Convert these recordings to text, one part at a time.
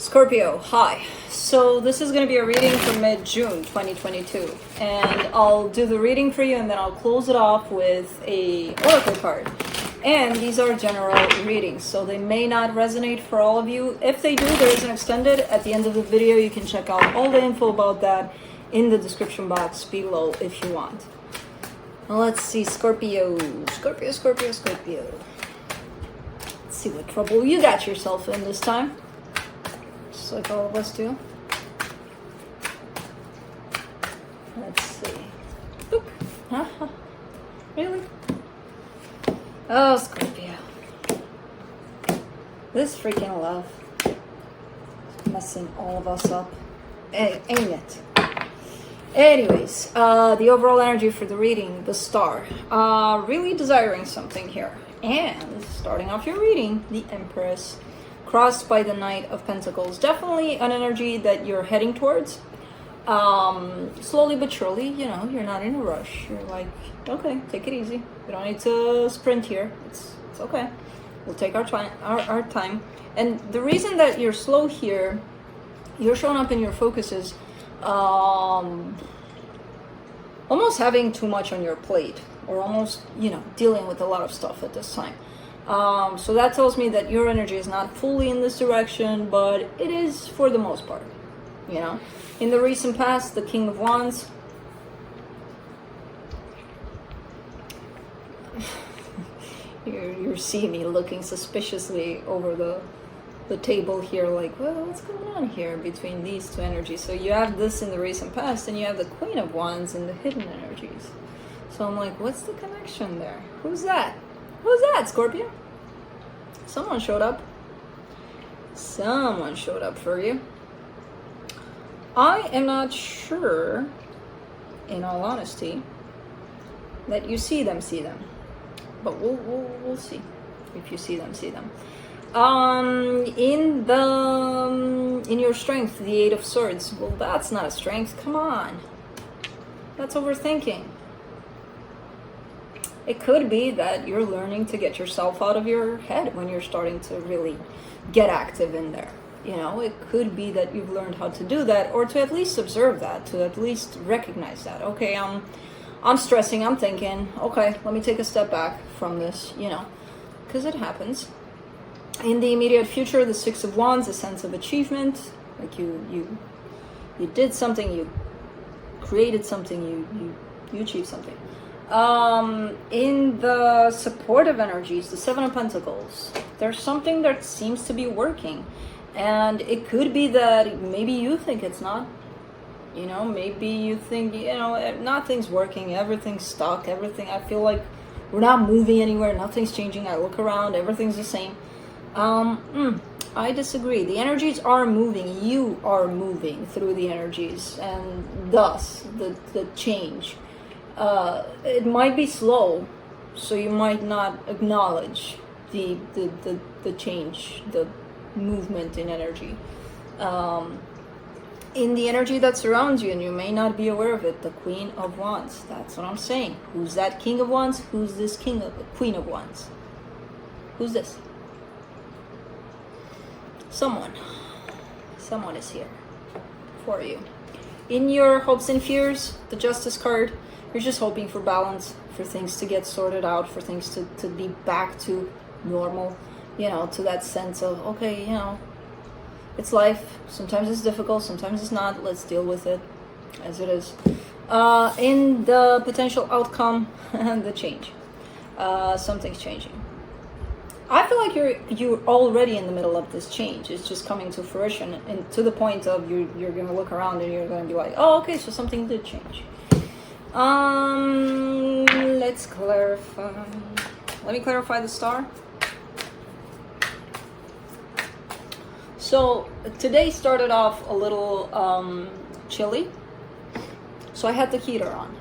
Scorpio, hi. So this is going to be a reading for mid-June 2022, and I'll do the reading for you and then I'll close it off with a oracle card. And these are general readings, so they may not resonate for all of you. If they do, there is an extended at the end of the video. You can check out all the info about that in the description box below if you want. Now let's see, Scorpio. Scorpio. Let's see what trouble you got yourself in this time. Just like all of us do. Let's see. Oop. Huh? Really? Oh, Scorpio. This freaking love is messing all of us up. Ain't it? Anyways, the overall energy for the reading, the star. Really desiring something here. And starting off your reading, the Empress, crossed by the Knight of Pentacles. Definitely an energy that you're heading towards. Slowly but surely, you know, you're not in a rush. You're like, okay, take it easy. We don't need to sprint here. It's okay. We'll take our time. And the reason that you're slow here, you're showing up in your focuses, almost having too much on your plate, or almost, you know, dealing with a lot of stuff at this time. So that tells me that your energy is not fully in this direction, but it is for the most part, you know. In the recent past, the King of Wands, you're seeing me looking suspiciously over the table here, like, well, what's going on here between these two energies? So you have this in the recent past, and you have the Queen of Wands in the hidden energies. So I'm like, what's the connection there? Who's that? Who's that, Scorpio? Someone showed up. Someone showed up for you. I am not sure, in all honesty, that you see them. But we'll see if you see them. In your strength, the Eight of Swords. Well, that's not a strength. Come on. That's overthinking. It could be that you're learning to get yourself out of your head when you're starting to really get active in there. You know, it could be that you've learned how to do that, or to at least observe that, to at least recognize that. Okay, I'm stressing, I'm thinking, okay, let me take a step back from this, you know, because it happens. In the immediate future, the Six of Wands, a sense of achievement, like you did something, you created something, you achieved something. In the supportive energies, the Seven of Pentacles, there's something that seems to be working. And it could be that maybe you think it's not. You know, maybe you think, you know, nothing's working, everything's stuck, everything, I feel like we're not moving anywhere, nothing's changing, I look around, everything's the same. I disagree. The energies are moving, you are moving through the energies, and thus, the change. It might be slow, so you might not acknowledge the change, the movement in energy. In the energy that surrounds you, and you may not be aware of it, the Queen of Wands. That's what I'm saying. Who's that King of Wands? Who's this Queen of Wands? Who's this? Someone is here for you. In your hopes and fears, the Justice card, you're just hoping for balance, for things to get sorted out, for things to be back to normal, you know, to that sense of, okay, you know, it's life. Sometimes it's difficult, sometimes it's not. Let's deal with it as it is. In the potential outcome, the change. Something's changing. I feel like you're already in the middle of this change. It's just coming to fruition, and to the point of you're going to look around and you're going to be like, oh, okay, so something did change. Let's clarify. Let me clarify the star. So today started off a little chilly, so I had the heater on.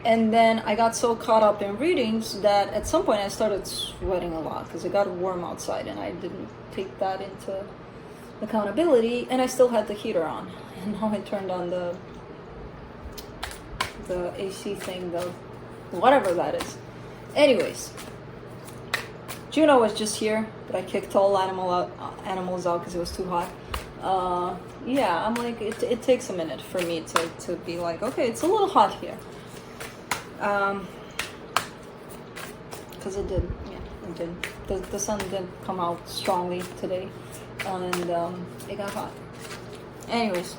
And then I got so caught up in readings that at some point I started sweating a lot because it got warm outside, and I didn't take that into accountability, and I still had the heater on. And now I turned on the AC thing, the whatever that is. Anyways, Juno was just here, but I kicked all animals out because it was too hot. Yeah, I'm like, it takes a minute for me to be like, okay, it's a little hot here. Because it did, yeah, it did. The sun did come out strongly today, and it got hot. Anyways,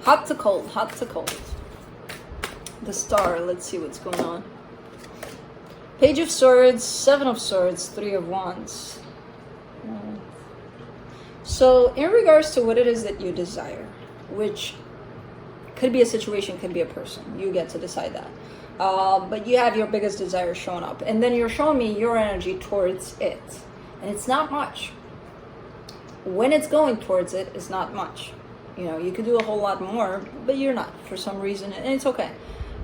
hot to cold, hot to cold. The star, let's see what's going on. Page of Swords, Seven of Swords, Three of Wands. So in regards to what it is that you desire, which could be a situation, could be a person, you get to decide that. But you have your biggest desire showing up, and then you're showing me your energy towards it, and it's not much. When it's going towards it, it's not much. You know, you could do a whole lot more, but you're not for some reason, and it's okay.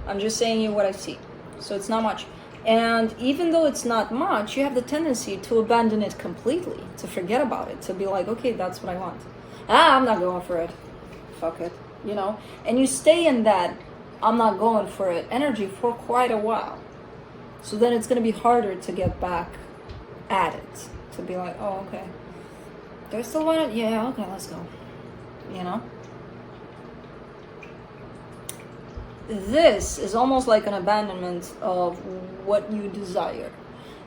I'm just saying you what I see. So it's not much. And even though it's not much, you have the tendency to abandon it completely, to forget about it, to be like, okay, that's what I want. I'm not going for it. Fuck it, you know? And you stay in that I'm not going for it energy for quite a while. So then it's going to be harder to get back at it, to be like, oh, okay. Do I still want it? Yeah, okay, let's go. You know? This is almost like an abandonment of what you desire.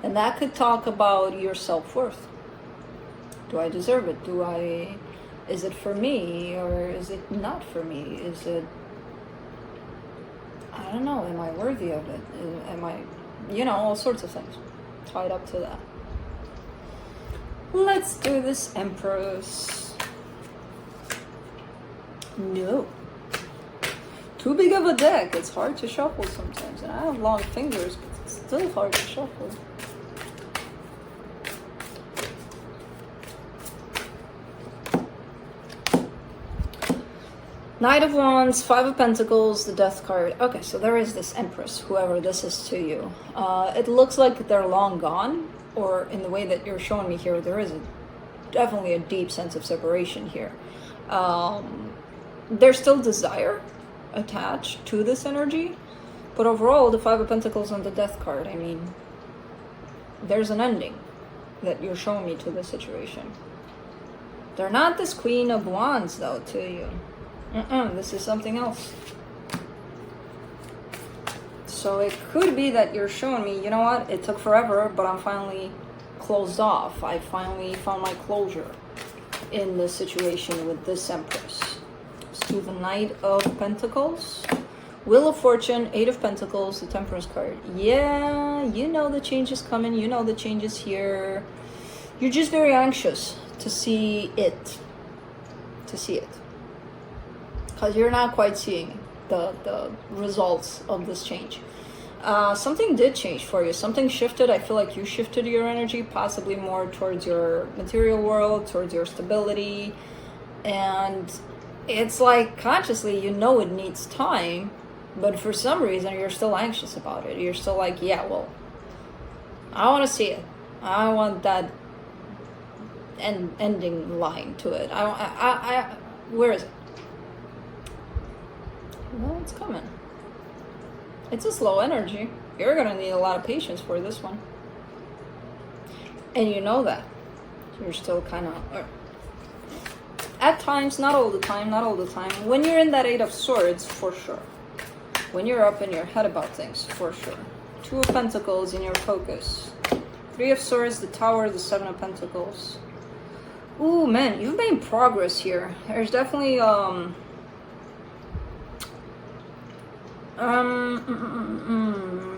And that could talk about your self-worth. Do I deserve it? Is it for me, or is it not for me? Is it, I don't know, am I worthy of it? Am I, you know, all sorts of things tied up to that. Let's do this Empress. No. Too big of a deck. It's hard to shuffle sometimes. And I have long fingers, but it's still hard to shuffle. Knight of Wands, Five of Pentacles, the Death card. Okay, so there is this Empress, whoever this is to you. It looks like they're long gone, or in the way that you're showing me here, there is definitely a deep sense of separation here. There's still desire attached to this energy, but overall, the Five of Pentacles and the Death card, I mean, there's an ending that you're showing me to this situation. They're not this Queen of Wands, though, to you. This is something else. So it could be that you're showing me, you know what, it took forever, but I'm finally closed off. I finally found my closure in this situation with this Empress. Let's do the Knight of Pentacles. Wheel of Fortune, Eight of Pentacles, the Temperance card. Yeah, you know the change is coming. You know the change is here. You're just very anxious to see it. Because you're not quite seeing the results of this change. Something did change for you. Something shifted. I feel like you shifted your energy possibly more towards your material world, towards your stability. And it's like consciously you know it needs time, but for some reason you're still anxious about it. You're still like, yeah, well, I want to see it. I want that ending line to it. Where is it? Well, it's coming. It's a slow energy. You're gonna need a lot of patience for this one. And you know that. You're still kind of... At times, not all the time. When you're in that Eight of Swords, for sure. When you're up in your head about things, for sure. Two of Pentacles in your focus. Three of Swords, the Tower, the Seven of Pentacles. Ooh, man, you've made progress here. There's definitely,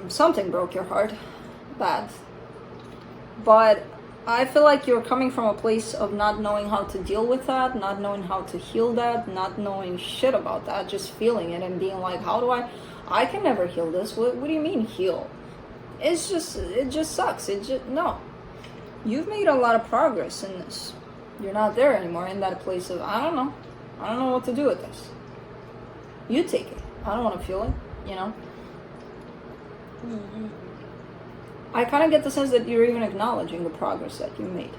something broke your heart. Bad. But I feel like you're coming from a place of not knowing how to deal with that, not knowing how to heal that, not knowing shit about that, just feeling it and being like, how do I can never heal this. What do you mean heal? It just sucks. No. You've made a lot of progress in this. You're not there anymore in that place of, I don't know what to do with this. You take it. I don't want to feel it, you know? I kind of get the sense that you're even acknowledging the progress that you made.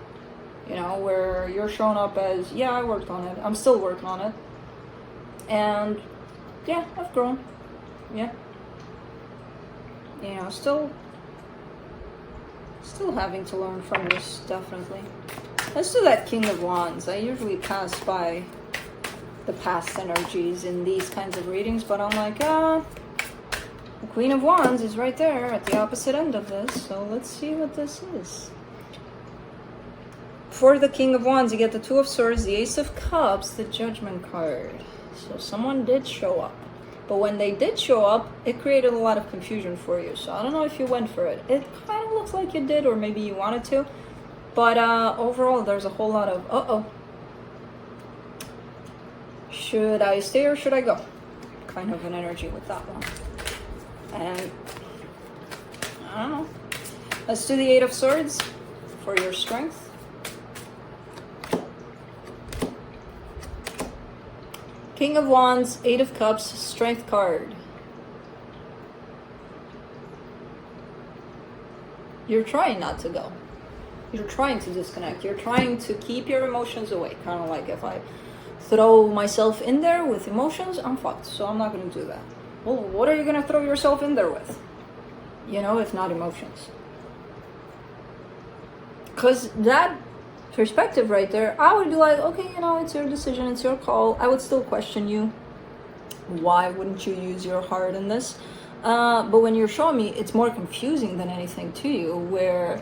You know, where you're showing up as, yeah, I worked on it. I'm still working on it. And, yeah, I've grown. Yeah. You know, still Still having to learn from this, definitely. Let's do that King of Wands. I usually pass by the past energies in these kinds of readings, but I'm like, the Queen of Wands is right there at the opposite end of this, so let's see what this is. For the King of Wands, you get the Two of Swords, the Ace of Cups, the Judgment card. So someone did show up. But when they did show up, it created a lot of confusion for you. So I don't know if you went for it. It kind of looks like you did, or maybe you wanted to. But overall, there's a whole lot of, uh-oh. Should I stay or should I go? Kind of an energy with that one. And, I don't know. Let's do the Eight of Swords for your strength. King of Wands, Eight of Cups, Strength card. You're trying not to go. You're trying to disconnect. You're trying to keep your emotions away. Kind of like if I throw myself in there with emotions, I'm fucked. So I'm not going to do that. Well, what are you going to throw yourself in there with? You know, if not emotions. Because that perspective right there, I would be like, okay, you know, it's your decision, it's your call. I would still question you. Why wouldn't you use your heart in this? But when you're showing me, it's more confusing than anything to you, where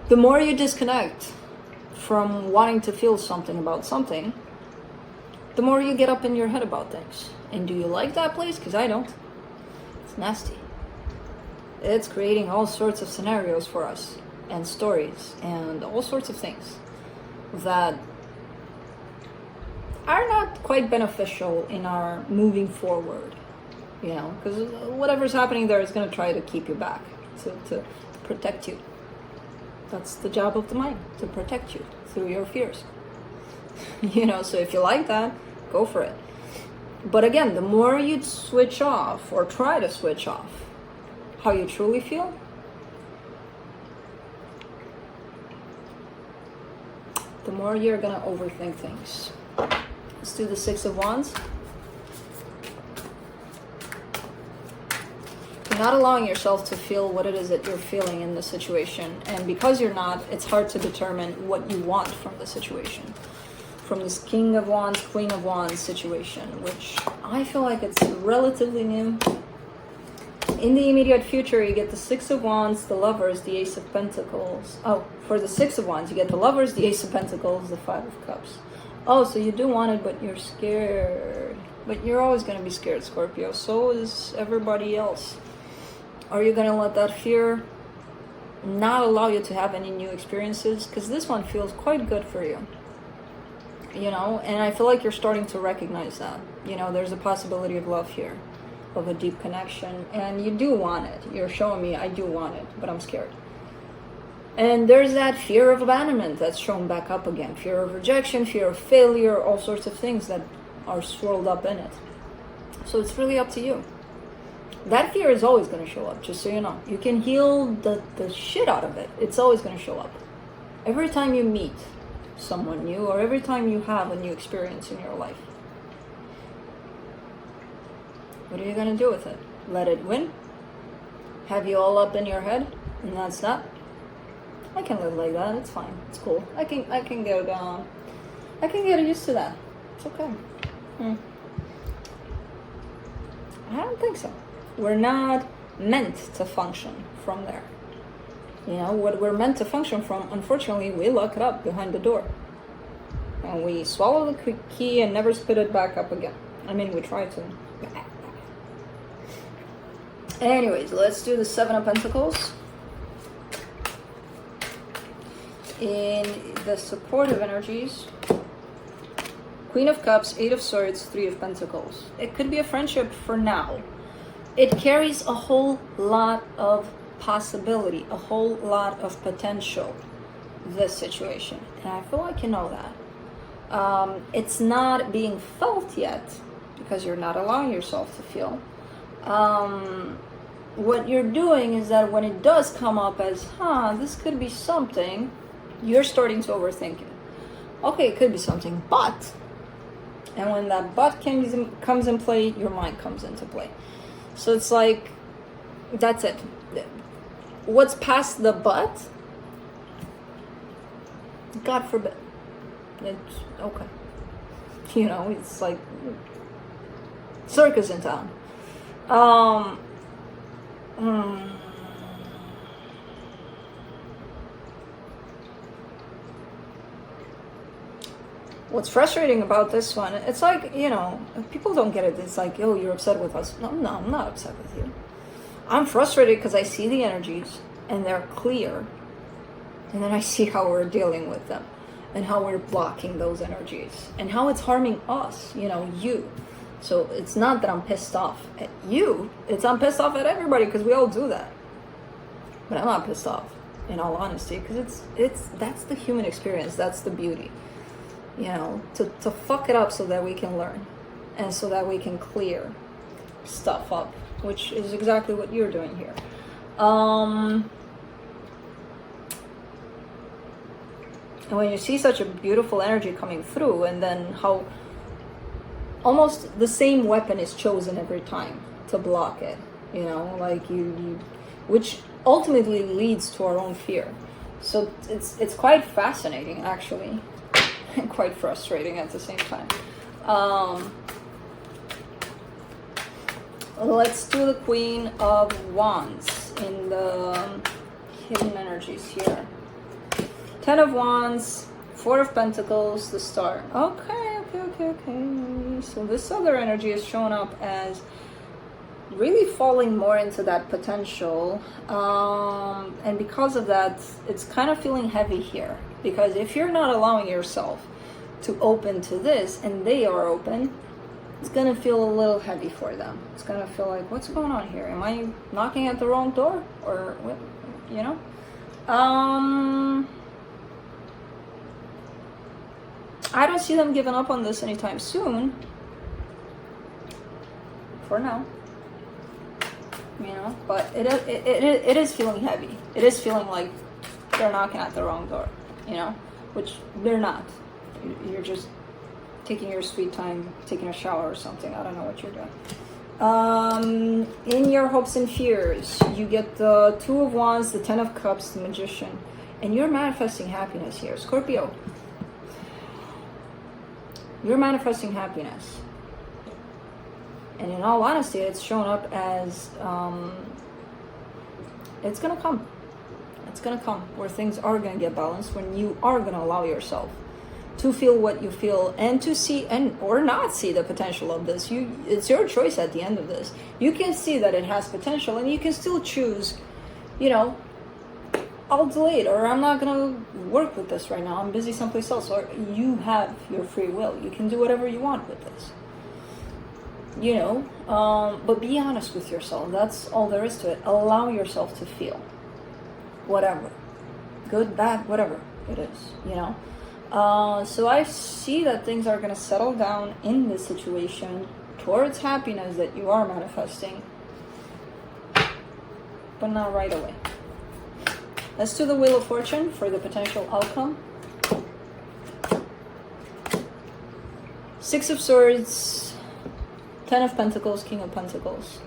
the more you disconnect from wanting to feel something about something, the more you get up in your head about things. And do you like that place? Because I don't. It's nasty. It's creating all sorts of scenarios for us, and stories, and all sorts of things that are not quite beneficial in our moving forward, you know, because whatever's happening there is going to try to keep you back, to protect you. That's the job of the mind, to protect you through your fears. You know, so if you like that, go for it. But again, the more you switch off, or try to switch off, how you truly feel, the more you're gonna overthink things. Let's do the Six of Wands. You're not allowing yourself to feel what it is that you're feeling in the situation. And because you're not, it's hard to determine what you want from the situation. From this King of Wands, Queen of Wands situation, which I feel like it's relatively new. In the immediate future, you get the Six of Wands, the Lovers, the Ace of Pentacles. Oh, for the Six of Wands, you get the Lovers, the Ace of Pentacles, the Five of Cups. Oh, so you do want it, but you're scared. But you're always going to be scared, Scorpio. So is everybody else. Are you going to let that fear not allow you to have any new experiences? Because this one feels quite good for you. You know, and I feel like you're starting to recognize that. You know, there's a possibility of love here, of a deep connection, and you do want it. You're showing me I do want it, but I'm scared. And there's that fear of abandonment that's shown back up again. Fear of rejection, fear of failure, all sorts of things that are swirled up in it. So it's really up to you. That fear is always going to show up, just so you know. You can heal the shit out of it. It's always going to show up. Every time you meet someone new, or every time you have a new experience in your life. What are you going to do with it? Let it win? Have you all up in your head? And that's that? I can live like that. It's fine. It's cool. I can get used to that. It's okay. I don't think so. We're not meant to function from there. You know, what we're meant to function from, unfortunately, we lock it up behind the door. And we swallow the key and never spit it back up again. I mean, we try to. Anyways, let's do the Seven of Pentacles. In the supportive energies, Queen of Cups, Eight of Swords, Three of Pentacles. It could be a friendship for now. It carries a whole lot of possibility, a whole lot of potential, this situation. And I feel like you know that. It's not being felt yet because you're not allowing yourself to feel. What you're doing is that when it does come up as, this could be something, you're starting to overthink it. Okay, it could be something, but, and when that but comes in play, your mind comes into play. So it's like, that's it. what's past the but, God forbid. It's okay. You know, it's like circus in town. What's frustrating about this one, it's like, you know, people don't get it. It's like, oh, you're upset with us. No, I'm not upset with you. I'm frustrated because I see the energies and they're clear. And then I see how we're dealing with them and how we're blocking those energies and how it's harming us, you know, you. So it's not that I'm pissed off at you. I'm pissed off at everybody because we all do that. But I'm not pissed off, in all honesty, because that's the human experience. That's the beauty. You know, to fuck it up so that we can learn and so that we can clear stuff up, which is exactly what you're doing here. And when you see such a beautiful energy coming through, and then how almost the same weapon is chosen every time to block it, you know, like you which ultimately leads to our own fear. So it's quite fascinating, actually. And quite frustrating at the same time. Let's do the Queen of Wands in the hidden energies here. 10 of Wands, 4 of Pentacles, the Star. Okay. So this other energy is showing up as really falling more into that potential. And because of that, it's kind of feeling heavy here. Because if you're not allowing yourself to open to this, and they are open, it's going to feel a little heavy for them. It's going to feel like, what's going on here? Am I knocking at the wrong door? Or, what, you know? I don't see them giving up on this anytime soon. For now. You know? But it is feeling heavy. It is feeling like they're knocking at the wrong door. You know, which they're not. You're just taking your sweet time, taking a shower or something. I don't know what you're doing. In your hopes and fears, you get the 2 of Wands, the 10 of Cups, the Magician, and you're manifesting happiness here, Scorpio. You're manifesting happiness, and in all honesty, it's shown up as it's gonna come. It's gonna come where things are gonna get balanced, when you are gonna allow yourself to feel what you feel and to see and or not see the potential of this. It's your choice at the end of this. You can see that it has potential, and you can still choose, you know, I'll delay it, or I'm not gonna work with this right now. I'm busy someplace else. Or you have your free will. You can do whatever you want with this. You know, but be honest with yourself. That's all there is to it. Allow yourself to feel. Whatever, good, bad, whatever it is, you know. So I see that things are going to settle down in this situation towards happiness that you are manifesting, but not right away. Let's do the Wheel of Fortune for the potential outcome. 6 of Swords, 10 of Pentacles, King of Pentacles.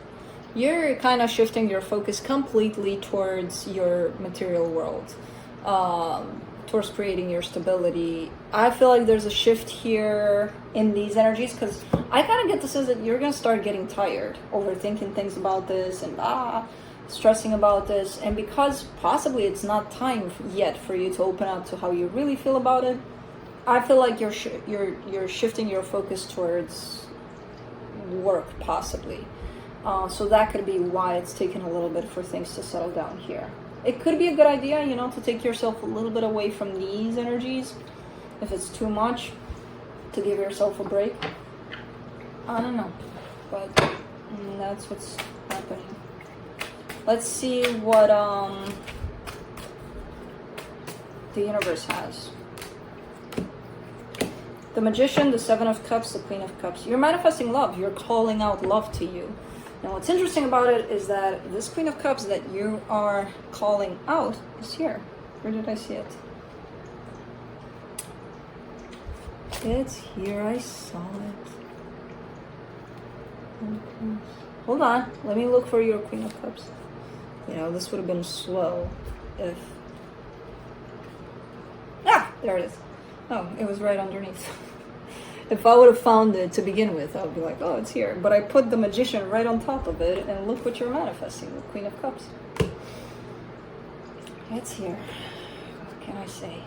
You're kind of shifting your focus completely towards your material world, towards creating your stability. I feel like there's a shift here in these energies, because I kind of get the sense that you're going to start getting tired, overthinking things about this and stressing about this. And because possibly it's not time yet for you to open up to how you really feel about it, I feel like you're shifting your focus towards work, possibly. So that could be why it's taken a little bit for things to settle down here. It could be a good idea, you know, to take yourself a little bit away from these energies. If it's too much, to give yourself a break. I don't know. But that's what's happening. Let's see what the universe has. The Magician, the 7 of Cups, the Queen of Cups. You're manifesting love. You're calling out love to you. Now, what's interesting about it is that this Queen of Cups that you are calling out is here. Where did I see it? It's here. I saw it. Hold on. Let me look for your Queen of Cups. You know, this would have been slow if... there it is. Oh, it was right underneath. If I would have found it to begin with, I would be like, oh, it's here. But I put the Magician right on top of it, and look what you're manifesting, the Queen of Cups. It's here. What can I say?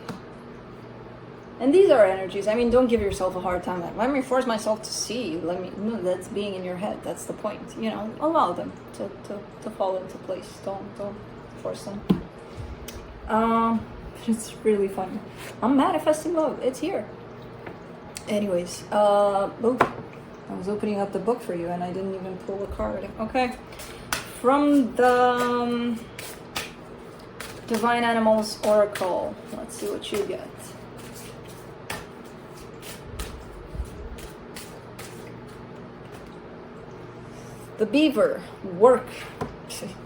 And these are energies. I mean, don't give yourself a hard time. Like, let me force myself to see. No, that's being in your head. That's the point. You know, allow them to fall into place. Don't force them. It's really fun. I'm manifesting love. It's here. Anyways, I was opening up the book for you and I didn't even pull a card. Okay. From the Divine Animals Oracle. Let's see what you get. The beaver, work.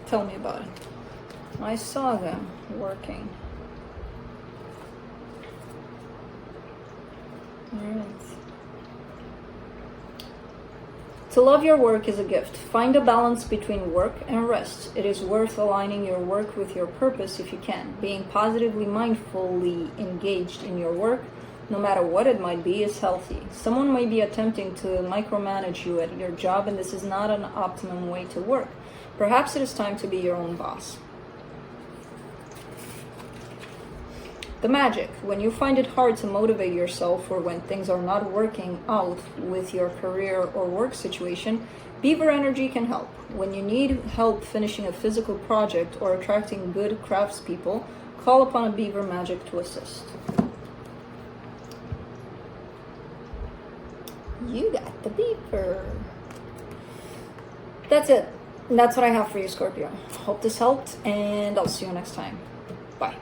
Tell me about it. I saw them working. Alright. To love your work is a gift. Find a balance between work and rest. It is worth aligning your work with your purpose if you can. Being positively, mindfully engaged in your work, no matter what it might be, is healthy. Someone may be attempting to micromanage you at your job, and this is not an optimum way to work. Perhaps it is time to be your own boss. The magic. When you find it hard to motivate yourself or when things are not working out with your career or work situation, Beaver energy can help. When you need help finishing a physical project or attracting good craftspeople, call upon a Beaver magic to assist. You got the beaver. That's it. That's what I have for you, Scorpio. Hope this helped, and I'll see you next time. Bye.